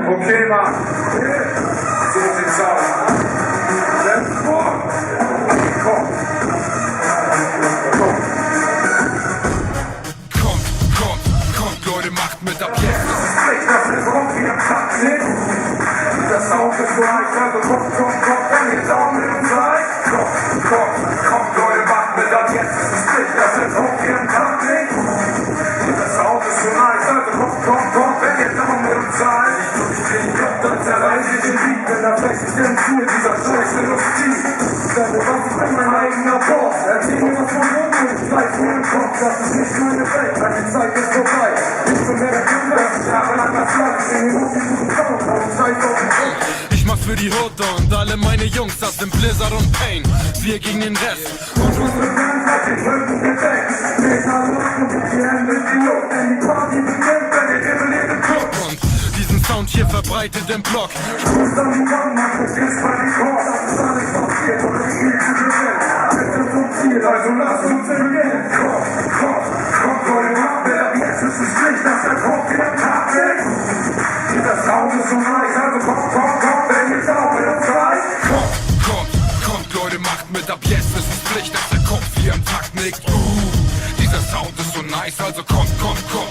Okay, Mann. So sieht's aus. Let's go. Komm. Kommt, Leute, macht mit ab jetzt. Das kommt wie ein Taxi. Das Sound ist so leicht, also kommt, wenn ihr Daumen mit uns seid. Kommt, Leute, macht mit ab jetzt. Das kommt wie ein Taxi. Das Sound ist so nice, also kommt, wenn ihr Daumen mit uns seid. Dann zerreiß ich den Beat, wenn da flex ich den Tour dieser scheiße Industrie. Was ist mein eigener Boss? Erzähl mir was von oben und bleib mir im Kopf. Das ist nicht meine Welt, meine Zeit ist vorbei. Ich bin der Kinder, ich habe an der Flasche, ich bin guten Sound, und scheiß auf den Kopf. Ich mach's für die Hut und alle meine Jungs, das sind Blizzard und Pain. Wir gegen den Rest. Und unsere Fans hat den Rücken gedeckt. Metall und die Hände in die Luft, denn die Party beginnt, wenn ihr Himmel in den Club. Und diesen Sound hier verbreitet im Block. Stoß an die Wand, macht es jetzt bei die Chord. Das ist alles passiert und es geht zu gewinnen. Bitte zum Ziel, also lass uns beginnen. Kommt, Leute, macht mit ab jetzt ist es Pflicht, dass der Kopf wieder Tag weg. Dieser Sound ist so nice, also kommt, wenn ihr Sound mit uns seid. Kommt, Leute, macht mit ab jetzt. Es ist Pflicht, dass der Kopf hier am Takt nickt. Dieser Sound ist so nice, also kommt,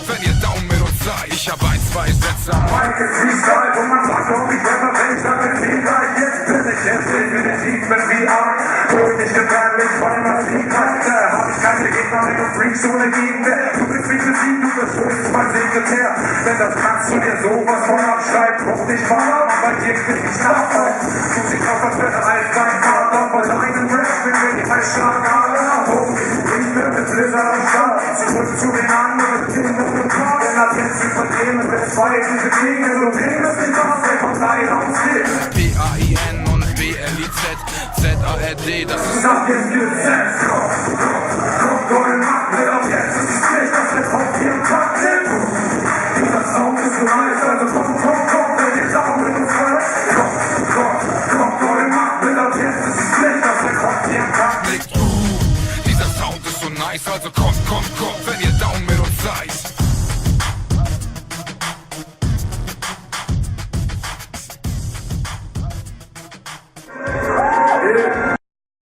wenn ihr Daumen mit uns seid. Ich hab ein, zwei Sätze am Mike ist Freestyle, wo man sagt, ob ich Rapper bin, ich sag es nie gleich. Jetzt bin ich definitiv mit VR. Hol mich gefährlich, weil man sieht, hab ich keine Gegner, wenn du Freaks ohne Gegner. Du bist wie Musik, du bist höchstens mein Sekretär. Denn das kannst du dir sowas von abschreiben. Guck dich mal an, bei dir krieg ich Nachfall. Du siehst aus, als wäre alt dein Vater. Bei deinem Rap bin ich ein Schlagader. Ich bin mit Blizzard am Start. Zurück zu den anderen Kindern und Paaren. Denn das jetzt zu vernehmen, mit zwei diese Dinge. So nehmen es nicht aus, der Partei rausgeht. P-A-I-N und B-L-I-Z, Z-A-R-D, das ist Sag jetzt gesetzt. Kommt, Leute, macht mit ab jetzt. Es ist Pflicht, dass der Kopf hier im Takt nimmt. Dieser Sound ist so nice, also kommt, wenn ihr Daumen mit uns seid. Kommt, Leute, macht mit ab jetzt. Es ist Pflicht, dass der Kopf hier im Takt nimmt. Dieser Sound ist so nice, also kommt.